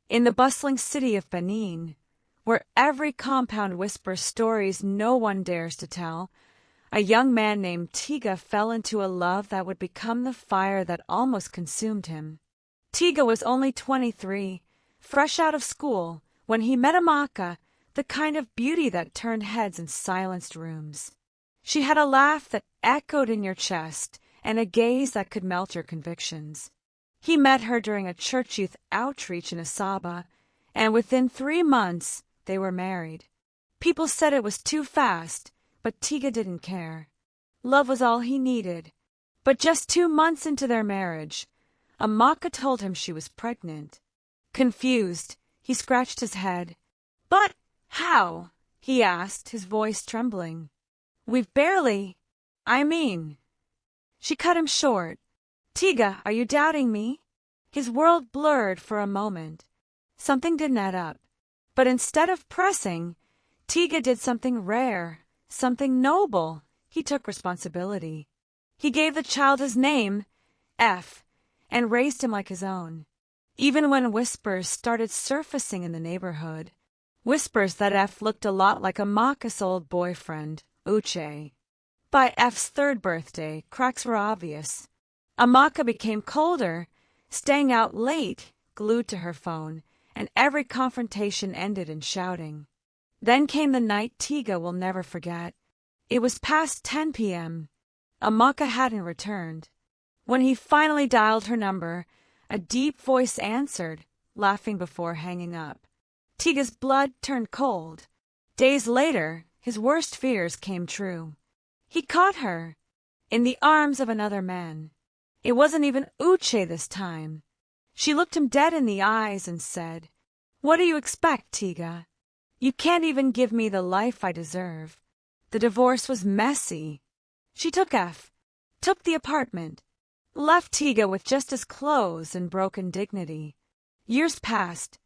In the bustling city of Benin, where every compound whispers stories no one dares to tell, a young man named Tiga fell into a love that would become the fire that almost consumed him. Tiga was only 23, fresh out of school, when he met Amaka, the kind of beauty that turned heads and silenced rooms. She had a laugh that echoed in your chest and a gaze that could melt your convictions. He met her during a church youth outreach in Asaba, and within 3 months they were married. People said it was too fast, but Tiga didn't care. Love was all he needed. But just 2 months into their marriage, Amaka told him she was pregnant. Confused, he scratched his head. "But how?" he asked, his voice trembling. "We've barely... She cut him short. "Tiga, are you doubting me?" His world blurred for a moment. Something didn't add up. But instead of pressing, Tiga did something rare, something noble. He took responsibility. He gave the child his name, F, and raised him like his own. Even when whispers started surfacing in the neighborhood, whispers that F looked a lot like Amaka's old boyfriend, Uche. By F's 3rd birthday, cracks were obvious. Amaka became colder, staying out late, glued to her phone, and every confrontation ended in shouting. Then came the night Tiga will never forget. It was past 10 p.m. Amaka hadn't returned. When he finally dialed her number, a deep voice answered, laughing before hanging up. Tiga's blood turned cold. Days later, his worst fears came true. He caught her in the arms of another man. It wasn't even Uche this time. She looked him dead in the eyes and said, "What do you expect, Tiga? You can't even give me the life I deserve." The divorce was messy. She took F, took the apartment, left Tiga with just his clothes and broken dignity. Years passed.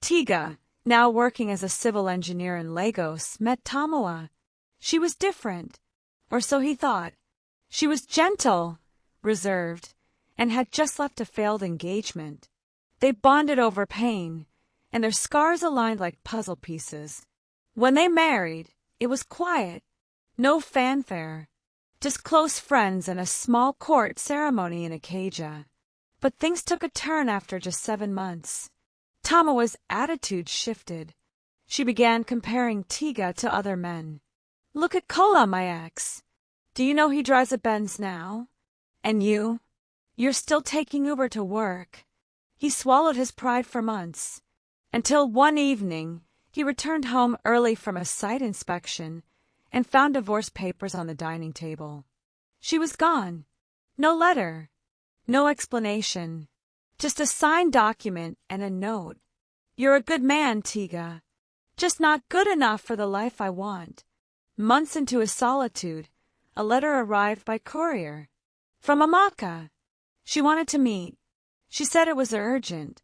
Tiga, now working as a civil engineer in Lagos, met Tamoa. She was different, or so he thought. She was gentle, reserved, and had just left a failed engagement. They bonded over pain, and their scars aligned like puzzle pieces. When they married, it was quiet, no fanfare, just close friends and a small court ceremony in Acadia. But things took a turn after just 7 months. Tamoa's attitude shifted. She began comparing Tiga to other men. "Look at Kola, my ex. Do you know he drives a Benz now? And you're still taking Uber to work." He swallowed his pride for months, until one evening he returned home early from a site inspection and found divorce papers on the dining table. She was gone. No letter, no explanation, just a signed document and a note. "You're a good man, Tiga, just not good enough for the life I want." Months into his solitude, a letter arrived by courier. From Amaka. She wanted to meet. She said it was urgent.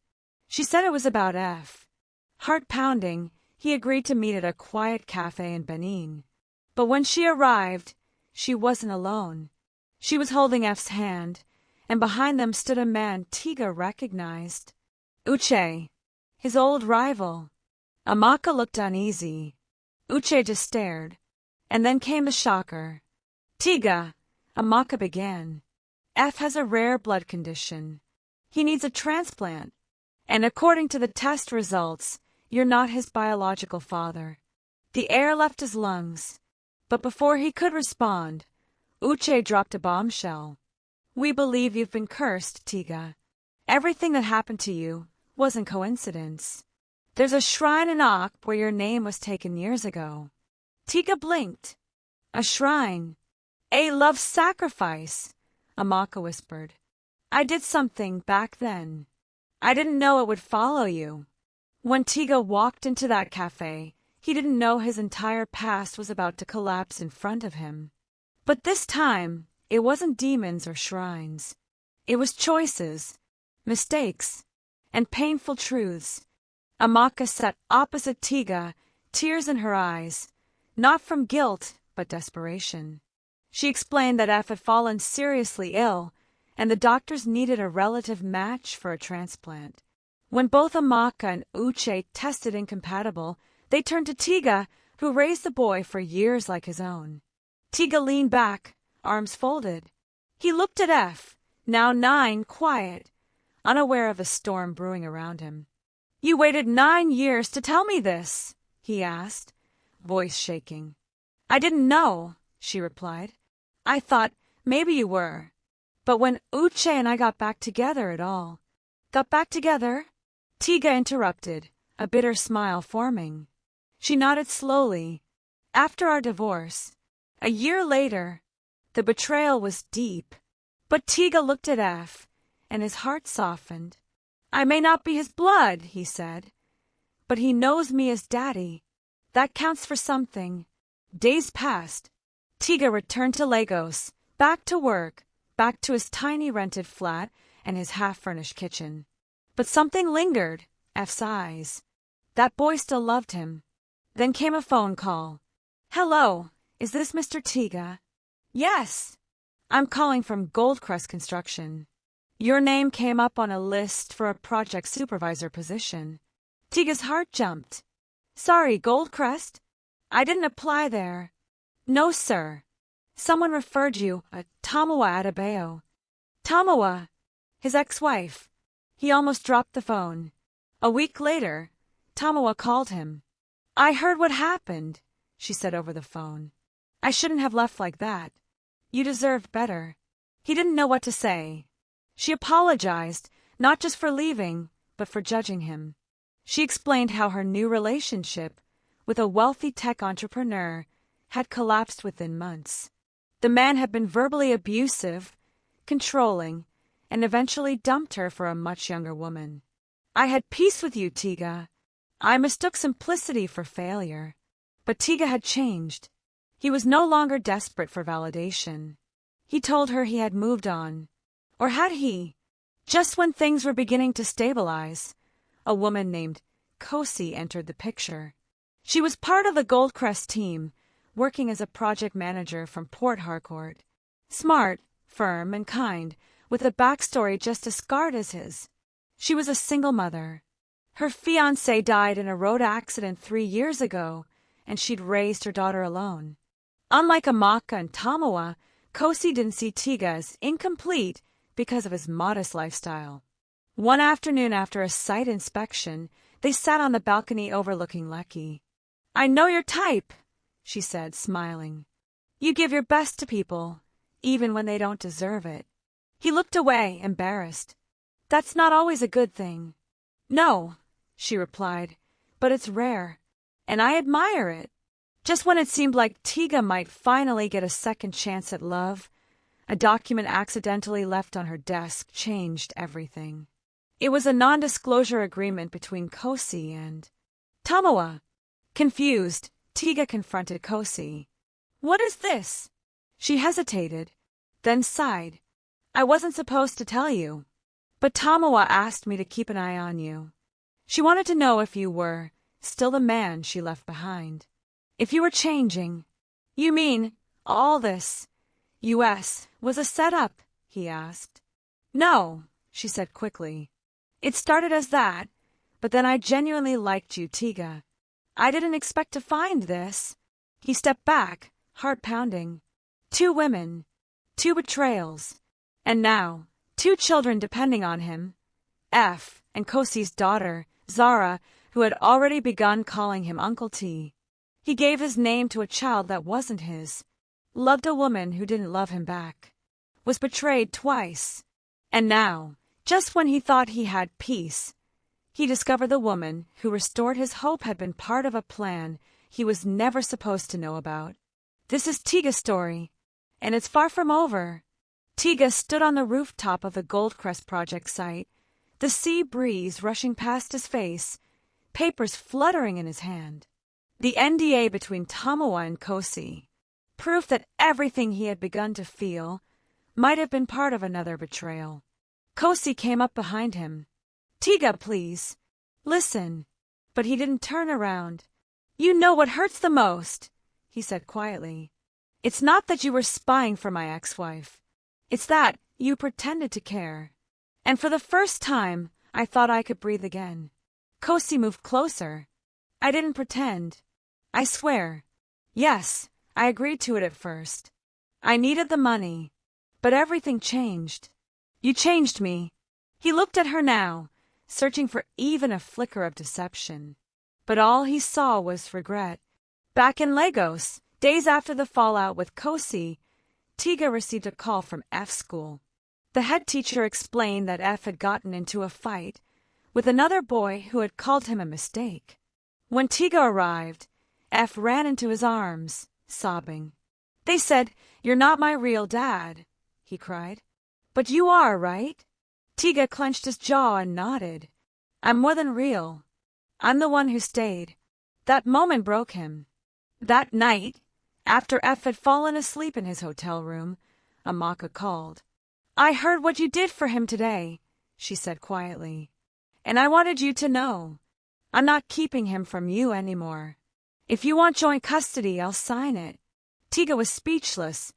She said it was about F. Heart pounding, he agreed to meet at a quiet cafe in Benin. But when she arrived, she wasn't alone. She was holding F's hand, and behind them stood a man Tiga recognized. Uche, his old rival. Amaka looked uneasy. Uche just stared. And then came the shocker. "Tiga," Amaka began, "F has a rare blood condition. He needs a transplant. And according to the test results, you're not his biological father." The air left his lungs. But before he could respond, Uche dropped a bombshell. "We believe you've been cursed, Tiga. Everything that happened to you wasn't coincidence. There's a shrine in Ak where your name was taken years ago." Tiga blinked. "A shrine? A love sacrifice," Amaka whispered. "I did something back then. I didn't know it would follow you." When Tiga walked into that cafe, he didn't know his entire past was about to collapse in front of him. But this time, it wasn't demons or shrines. It was choices, mistakes, and painful truths. Amaka sat opposite Tiga, tears in her eyes, not from guilt, but desperation. She explained that F had fallen seriously ill, and the doctors needed a relative match for a transplant. When both Amaka and Uche tested incompatible, they turned to Tiga, who raised the boy for years like his own. Tiga leaned back, arms folded. He looked at F, now 9, quiet, unaware of the storm brewing around him. "You waited 9 years to tell me this?" he asked, voice shaking. "I didn't know," she replied. "I thought maybe you were. But when Uche and I got back together at all." "Got back together?" Tiga interrupted, a bitter smile forming. She nodded slowly. "After our divorce, a year later, the betrayal was deep." But Tiga looked at F, and his heart softened. "I may not be his blood," he said, "but he knows me as Daddy. That counts for something." Days passed. Tiga returned to Lagos, back to work, back to his tiny rented flat and his half-furnished kitchen. But something lingered, F's eyes. That boy still loved him. Then came a phone call. "Hello, is this Mr. Tiga?" "Yes. I'm calling from Goldcrest Construction. Your name came up on a list for a project supervisor position." Tiga's heart jumped. "Sorry, Goldcrest? I didn't apply there." "No, sir. Someone referred you, Tamawa Adebayo." Tamawa, his ex-wife. He almost dropped the phone. A week later, Tamawa called him. "I heard what happened," she said over the phone. "I shouldn't have left like that. You deserved better." He didn't know what to say. She apologized, not just for leaving, but for judging him. She explained how her new relationship with a wealthy tech entrepreneur had collapsed within months. The man had been verbally abusive, controlling, and eventually dumped her for a much younger woman. "I had peace with you, Tiga. I mistook simplicity for failure." But Tiga had changed. He was no longer desperate for validation. He told her he had moved on. Or had he? Just when things were beginning to stabilize, a woman named Kosi entered the picture. She was part of the Goldcrest team, working as a project manager from Port Harcourt. Smart, firm, and kind, with a backstory just as scarred as his. She was a single mother. Her fiancé died in a road accident 3 years ago, and she'd raised her daughter alone. Unlike Amaka and Tamawa, Kosi didn't see Tiga as incomplete because of his modest lifestyle. One afternoon after a site inspection, they sat on the balcony overlooking Lekki. "I know your type," she said, smiling. "You give your best to people, even when they don't deserve it." He looked away, embarrassed. "That's not always a good thing." "No," she replied, "but it's rare, and I admire it." Just when it seemed like Tiga might finally get a second chance at love, a document accidentally left on her desk changed everything. It was a non-disclosure agreement between Kosi and Tamawa. Confused, Tiga confronted Kosi. "What is this?" She hesitated, then sighed. "I wasn't supposed to tell you, but Tamawa asked me to keep an eye on you. She wanted to know if you were still the man she left behind. If you were changing." "You mean all this U.S. was a setup?" he asked. "No," she said quickly. "It started as that, but then I genuinely liked you, Tiga. I didn't expect to find this." He stepped back, heart pounding. 2 women, 2 betrayals, and now 2 children depending on him. F and Kosi's daughter, Zara, who had already begun calling him Uncle T. He gave his name to a child that wasn't his, loved a woman who didn't love him back, was betrayed twice. And now, just when he thought he had peace, he discovered the woman who restored his hope had been part of a plan he was never supposed to know about. This is Tiga's story, and it's far from over. Tiga stood on the rooftop of the Goldcrest project site, the sea breeze rushing past his face, papers fluttering in his hand. The NDA between Tamawa and Kosi, proof that everything he had begun to feel might have been part of another betrayal. Kosi came up behind him. "Tiga, please. Listen." But he didn't turn around. "You know what hurts the most," he said quietly. "It's not that you were spying for my ex-wife. It's that you pretended to care. And for the first time, I thought I could breathe again. Kosi moved closer. I didn't pretend. I swear. Yes, I agreed to it at first. I needed the money. But everything changed. You changed me. He looked at her now, searching for even a flicker of deception. But all he saw was regret. Back in Lagos, days after the fallout with Kosi, Tiga received a call from F's school. The head teacher explained that F had gotten into a fight with another boy who had called him a mistake. When Tiga arrived, F ran into his arms, sobbing. They said, "You're not my real dad," he cried. "But you are, right?" Tiga clenched his jaw and nodded. "I'm more than real. I'm the one who stayed." That moment broke him. That night, after F had fallen asleep in his hotel room, Amaka called. "I heard what you did for him today," she said quietly. "And I wanted you to know. I'm not keeping him from you anymore. If you want joint custody, I'll sign it." Tiga was speechless.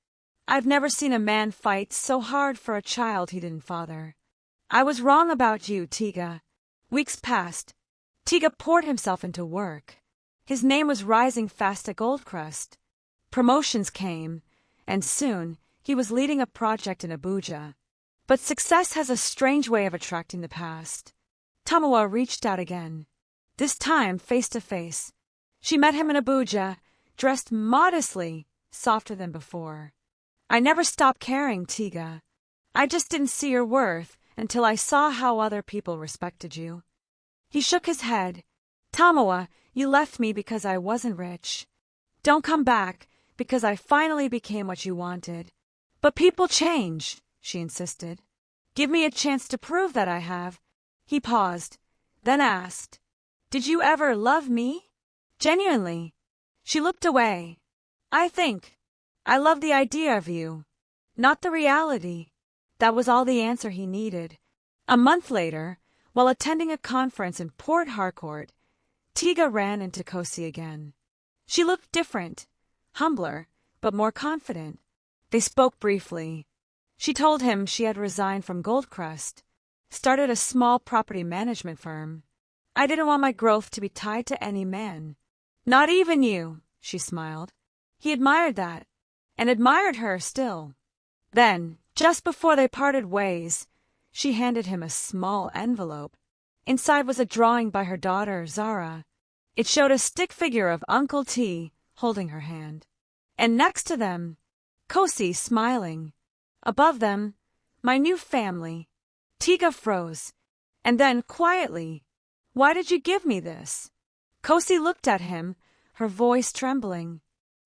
I've never seen a man fight so hard for a child he didn't father. "I was wrong about you, Tiga." Weeks passed. Tiga poured himself into work. His name was rising fast at Goldcrest. Promotions came, and soon he was leading a project in Abuja. But success has a strange way of attracting the past. Tamawa reached out again, this time face to face. She met him in Abuja, dressed modestly, softer than before. "I never stopped caring, Tiga. I just didn't see your worth until I saw how other people respected you." He shook his head. "Tamawa, you left me because I wasn't rich. Don't come back, because I finally became what you wanted." "But people change," she insisted. "Give me a chance to prove that I have." He paused, then asked, "Did you ever love me? Genuinely?" She looked away. I love the idea of you, not the reality." That was all the answer he needed. A month later, while attending a conference in Port Harcourt, Tiga ran into Kosi again. She looked different, humbler, but more confident. They spoke briefly. She told him she had resigned from Goldcrest, started a small property management firm. "I didn't want my growth to be tied to any man." "Not even you," she smiled. He admired that, and admired her still. Then, just before they parted ways, she handed him a small envelope. Inside was a drawing by her daughter, Zara. It showed a stick figure of Uncle T holding her hand. And next to them, Kosi smiling. Above them, "My new family." Tiga froze, and then quietly, "Why did you give me this?" Kosi looked at him, her voice trembling.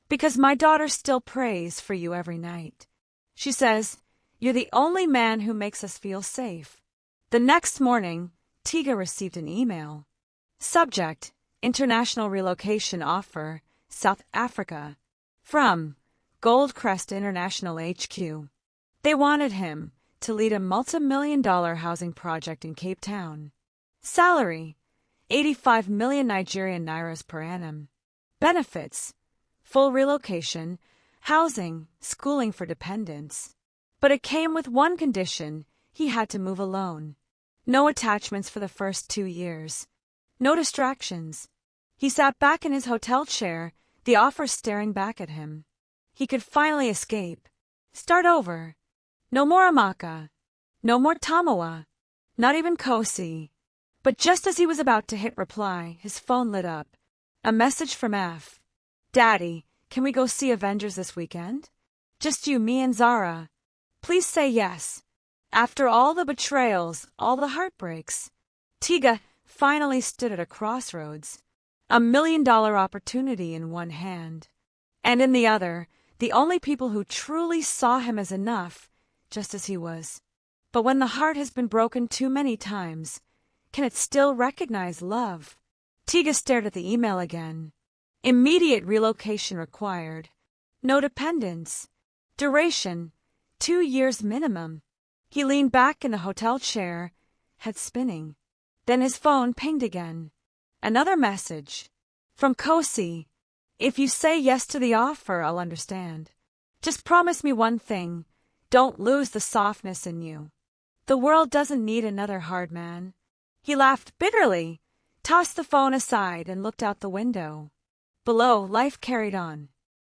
"Because my daughter still prays for you every night. She says, you're the only man who makes us feel safe." The next morning, Tiga received an email. Subject: International Relocation Offer, South Africa. From Goldcrest International HQ. They wanted him to lead a multi-million-dollar housing project in Cape Town. Salary: 85 million Nigerian nairas per annum. Benefits: full relocation, housing, schooling for dependents. But it came with one condition: he had to move alone. No attachments for the first 2 years. No distractions. He sat back in his hotel chair, the offer staring back at him. He could finally escape. Start over. No more Amaka. No more Tamawa. Not even Kosi. But just as he was about to hit reply, his phone lit up. A message from F. "Daddy, can we go see Avengers this weekend? Just you, me, and Zara. Please say yes. After all the betrayals, all the heartbreaks." Tiga finally stood at a crossroads. $1 million opportunity in one hand. And in the other, the only people who truly saw him as enough, just as he was. But when the heart has been broken too many times, can it still recognize love? Tiga stared at the email again. Immediate relocation required. No dependents. Duration: 2 years minimum. He leaned back in the hotel chair, head spinning. Then his phone pinged again. Another message. From Kosi. "If you say yes to the offer, I'll understand. Just promise me one thing. Don't lose the softness in you. The world doesn't need another hard man. He laughed bitterly, tossed the phone aside, and looked out the window. Below, life carried on.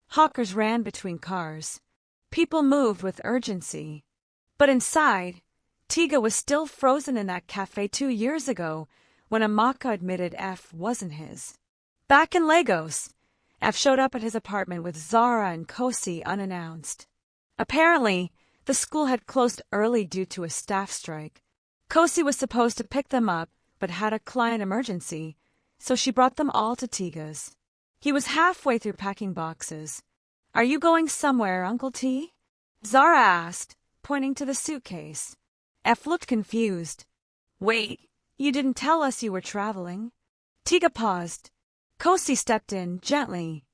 Hawkers ran between cars. People moved with urgency. But inside, Tiga was still frozen in that cafe 2 years ago when Amaka admitted F wasn't his. Back in Lagos, F showed up at his apartment with Zara and Kosi unannounced. Apparently, the school had closed early due to a staff strike. Kosi was supposed to pick them up, but had a client emergency, so she brought them all to Tiga's. He was halfway through packing boxes. "Are you going somewhere, Uncle T?" Zara asked, pointing to the suitcase. F looked confused. "Wait, you didn't tell us you were traveling." Tiga paused. Kosi stepped in, gently.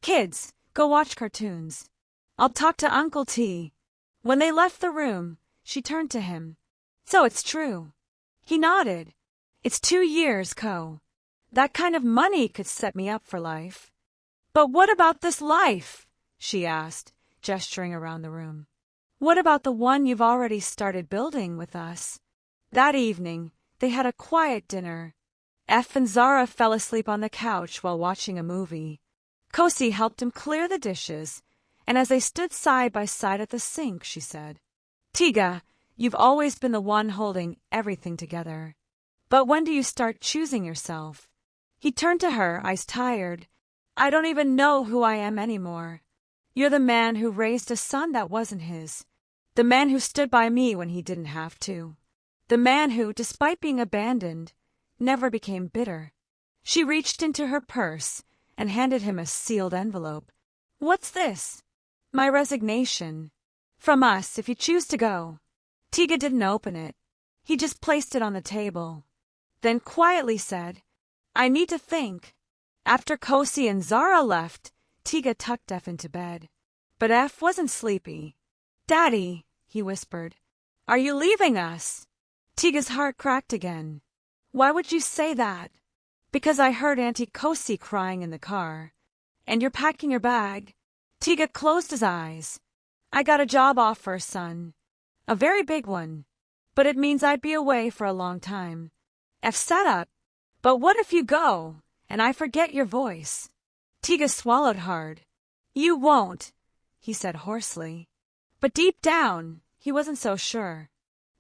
"Kids, go watch cartoons. I'll talk to Uncle T." When they left the room, she turned to him. "So it's true." He nodded. "It's 2 years, Ko. That kind of money could set me up for life." "But what about this life?" she asked, gesturing around the room. "What about the one you've already started building with us?" That evening, they had a quiet dinner. F and Zara fell asleep on the couch while watching a movie. Kosi helped him clear the dishes, and as they stood side by side at the sink, she said, "Tiga, you've always been the one holding everything together. But when do you start choosing yourself?" He turned to her, eyes tired. "I don't even know who I am anymore. You're the man who raised a son that wasn't his. The man who stood by me when he didn't have to. The man who, despite being abandoned, never became bitter." She reached into her purse and handed him a sealed envelope. "What's this?" "My resignation. From us, if you choose to go." Tiga didn't open it. He just placed it on the table. Then quietly said, "I need to think." After Kosi and Zara left, Tiga tucked F into bed. But F wasn't sleepy. "Daddy," he whispered, "are you leaving us?" Tiga's heart cracked again. "Why would you say that?" "Because I heard Auntie Kosi crying in the car. And you're packing your bag." Tiga closed his eyes. "I got a job offer, son. A very big one. But it means I'd be away for a long time." F sat up. "But what if you go, and I forget your voice?" Tiga swallowed hard. "You won't," he said hoarsely. But deep down, he wasn't so sure.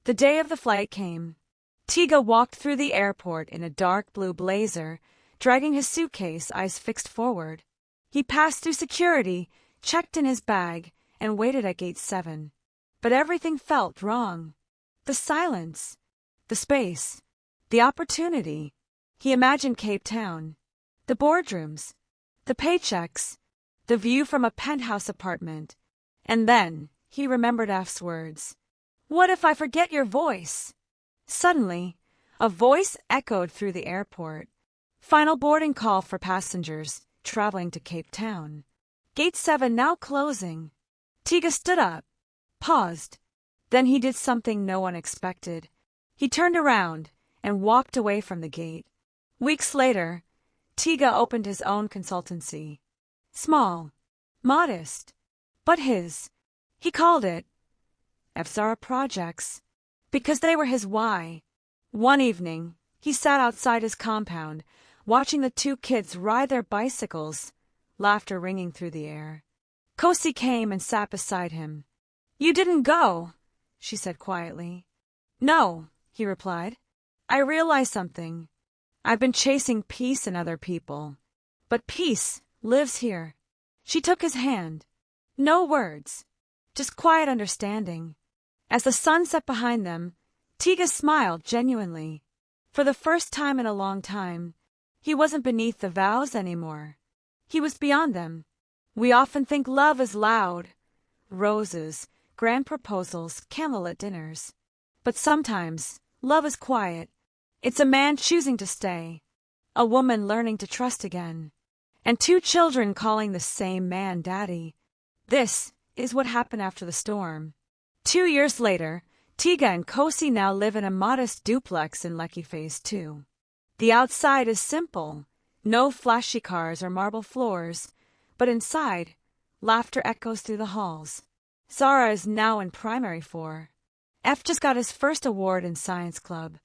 The day of the flight came. Tiga walked through the airport in a dark blue blazer, dragging his suitcase, eyes fixed forward. He passed through security, checked in his bag, and waited at gate 7. But everything felt wrong. The silence, the space, the opportunity. He imagined Cape Town, the boardrooms, the paychecks, the view from a penthouse apartment. And then he remembered F's words. "What if I forget your voice?" Suddenly, a voice echoed through the airport. Final boarding call for passengers traveling to Cape Town. Gate 7 now closing. Tiga stood up, paused. Then he did something no one expected. He turned around and walked away from the gate. Weeks later, Tiga opened his own consultancy. Small, modest, but his. He called it Zara Projects, because they were his why. One evening, he sat outside his compound, watching the 2 kids ride their bicycles, laughter ringing through the air. Kosi came and sat beside him. "You didn't go," she said quietly. "No," he replied. "I realized something. I've been chasing peace in other people. But peace lives here." She took his hand. No words, just quiet understanding. As the sun set behind them, Tiga smiled genuinely. For the first time in a long time, he wasn't beneath the vows anymore. He was beyond them. We often think love is loud. Roses, grand proposals, candlelit dinners. But sometimes, love is quiet. It's a man choosing to stay. A woman learning to trust again. And 2 children calling the same man daddy. This is what happened after the storm. 2 years later, Tiga and Kosi now live in a modest duplex in Lekki Phase 2. The outside is simple. No flashy cars or marble floors. But inside, laughter echoes through the halls. Zara is now in primary 4. F just got his first award in science club.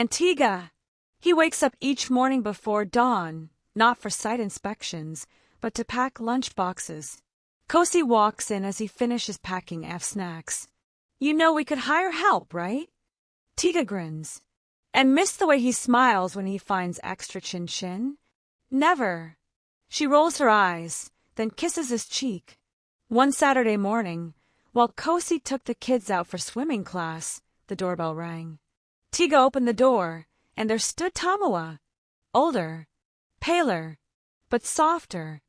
And Tiga, he wakes up each morning before dawn, not for site inspections, but to pack lunch boxes. Kosi walks in as he finishes packing snacks. You know we could hire help, right? Tiga grins. And miss the way he smiles when he finds extra chin-chin? Never. She rolls her eyes, then kisses his cheek. One Saturday morning, while Kosi took the kids out for swimming class, the doorbell rang. Tiga opened the door, and there stood Tamawa. Older, paler, but softer.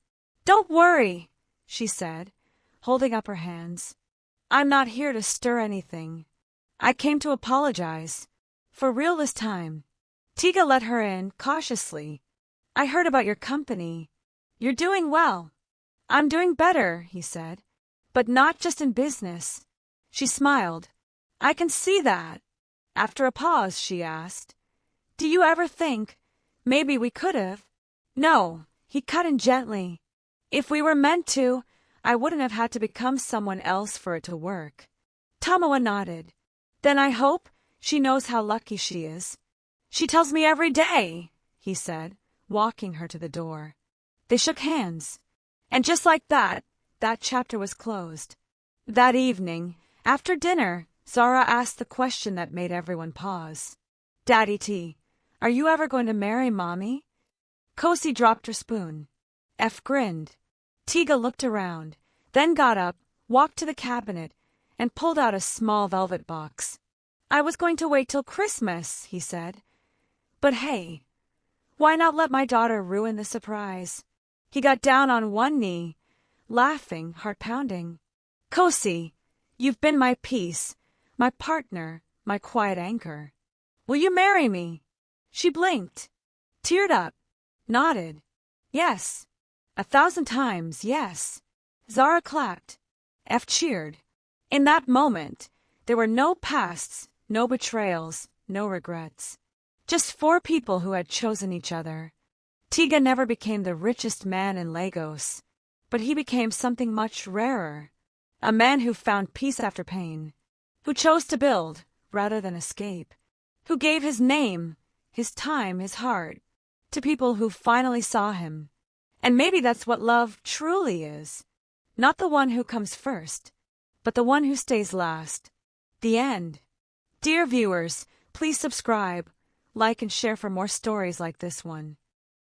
Don't worry, she said, holding up her hands. I'm not here to stir anything. I came to apologize. For real this time. Tiga let her in, cautiously. I heard about your company. You're doing well. I'm doing better, he said. But not just in business. She smiled. I can see that. After a pause, she asked, do you ever think, maybe we could have? No, he cut in gently. If we were meant to, I wouldn't have had to become someone else for it to work. Tamawa nodded. Then I hope she knows how lucky she is. She tells me every day, he said, walking her to the door. They shook hands. And just like that chapter was closed. That evening, after dinner, Zara asked the question that made everyone pause. Daddy T, are you ever going to marry Mommy? Kosi dropped her spoon. F grinned. Tiga looked around, then got up, walked to the cabinet, and pulled out a small velvet box. I was going to wait till Christmas, he said. But hey, why not let my daughter ruin the surprise? He got down on one knee, laughing, heart pounding. Kosi, you've been my peace, my partner, my quiet anchor. Will you marry me? She blinked, teared up, nodded. Yes. 1,000 times, yes. Zara clapped. F cheered. In that moment, there were no pasts, no betrayals, no regrets. Just 4 people who had chosen each other. Tiga never became the richest man in Lagos, but he became something much rarer. A man who found peace after pain, who chose to build rather than escape, who gave his name, his time, his heart, to people who finally saw him. And maybe that's what love truly is. Not the one who comes first, but the one who stays last. The end. Dear viewers, please subscribe, like and share for more stories like this one.